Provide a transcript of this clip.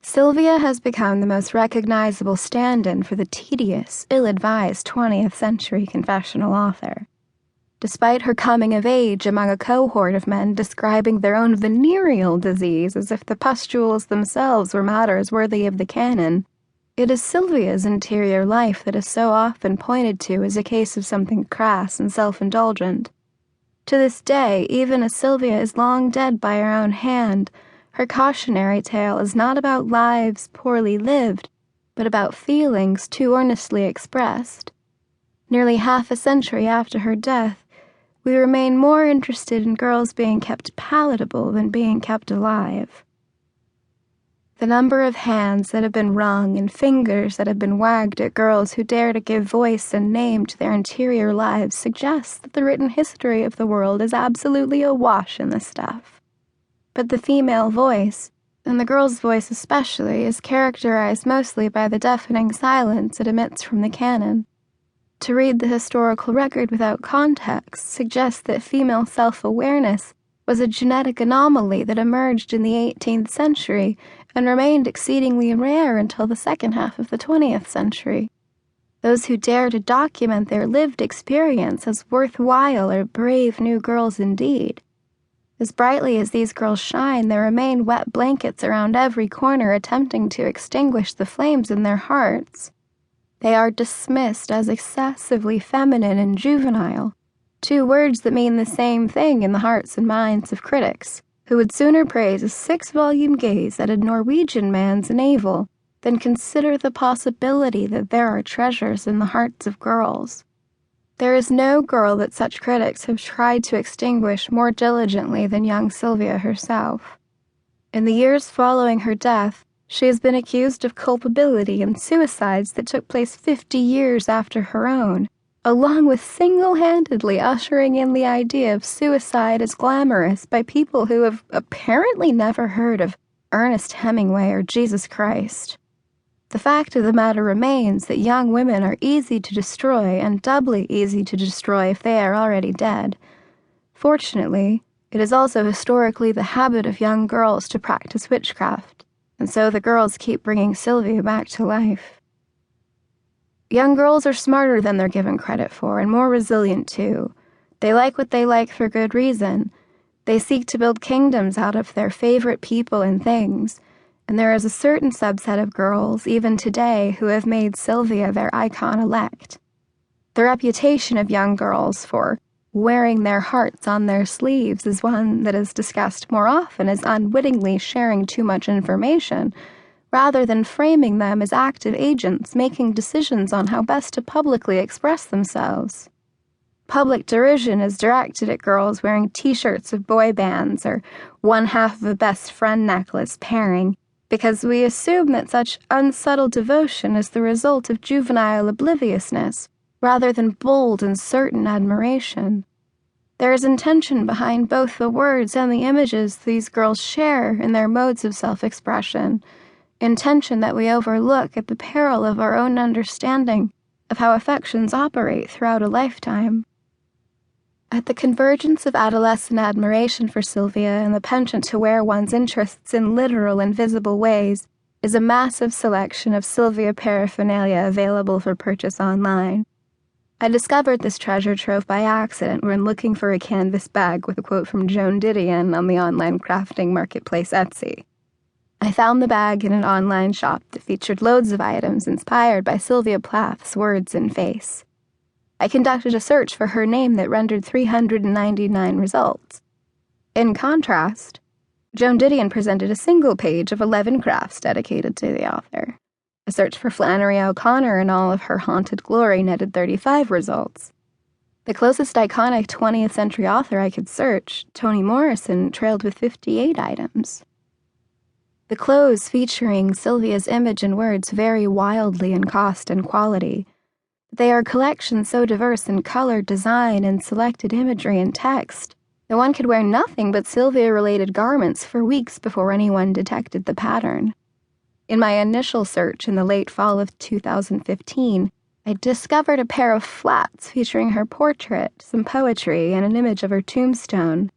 Sylvia has become the most recognizable stand-in for the tedious, ill-advised 20th century confessional author. Despite her coming of age among a cohort of men describing their own venereal disease as if the pustules themselves were matters worthy of the canon, it is Sylvia's interior life that is so often pointed to as a case of something crass and self-indulgent. To this day, even as Sylvia is long dead by her own hand, her cautionary tale is not about lives poorly lived, but about feelings too earnestly expressed. Nearly half a century after her death, we remain more interested in girls being kept palatable than being kept alive. The number of hands that have been wrung and fingers that have been wagged at girls who dare to give voice and name to their interior lives suggests that the written history of the world is absolutely awash in this stuff. But the female voice, and the girl's voice especially, is characterized mostly by the deafening silence it emits from the canon. To read the historical record without context suggests that female self-awareness was a genetic anomaly that emerged in the 18th century and remained exceedingly rare until the second half of the 20th century. Those who dare to document their lived experience as worthwhile are brave new girls indeed. As brightly as these girls shine, there remain wet blankets around every corner attempting to extinguish the flames in their hearts. They are dismissed as excessively feminine and juvenile, two words that mean the same thing in the hearts and minds of critics, who would sooner praise a 6-volume gaze at a Norwegian man's navel than consider the possibility that there are treasures in the hearts of girls. There is no girl that such critics have tried to extinguish more diligently than young Sylvia herself. In the years following her death, she has been accused of culpability in suicides that took place 50 years after her own, along with single-handedly ushering in the idea of suicide as glamorous by people who have apparently never heard of Ernest Hemingway or Jesus Christ. The fact of the matter remains that young women are easy to destroy and doubly easy to destroy if they are already dead. Fortunately, it is also historically the habit of young girls to practice witchcraft, and so the girls keep bringing Sylvia back to life. Young girls are smarter than they're given credit for, and more resilient too. They like what they like for good reason. They seek to build kingdoms out of their favorite people and things, and there is a certain subset of girls, even today, who have made Sylvia their icon-elect. The reputation of young girls for wearing their hearts on their sleeves is one that is discussed more often as unwittingly sharing too much information, rather than framing them as active agents making decisions on how best to publicly express themselves. Public derision is directed at girls wearing t-shirts of boy bands or one half of a best friend necklace pairing, because we assume that such unsubtle devotion is the result of juvenile obliviousness, rather than bold and certain admiration. There is intention behind both the words and the images these girls share in their modes of self-expression, intention that we overlook at the peril of our own understanding of how affections operate throughout a lifetime. At the convergence of adolescent admiration for Sylvia and the penchant to wear one's interests in literal and visible ways is a massive selection of Sylvia paraphernalia available for purchase online. I discovered this treasure trove by accident when looking for a canvas bag with a quote from Joan Didion on the online crafting marketplace Etsy. I found the bag in an online shop that featured loads of items inspired by Sylvia Plath's words and face. I conducted a search for her name that rendered 399 results. In contrast, Joan Didion presented a single page of 11 crafts dedicated to the author. A search for Flannery O'Connor in all of her haunted glory netted 35 results. The closest iconic 20th century author I could search, Toni Morrison, trailed with 58 items. The clothes featuring Sylvia's image and words vary wildly in cost and quality. They are collections so diverse in color, design, and selected imagery and text that one could wear nothing but Sylvia-related garments for weeks before anyone detected the pattern. In my initial search in the late fall of 2015, I discovered a pair of flats featuring her portrait, some poetry, and an image of her tombstone.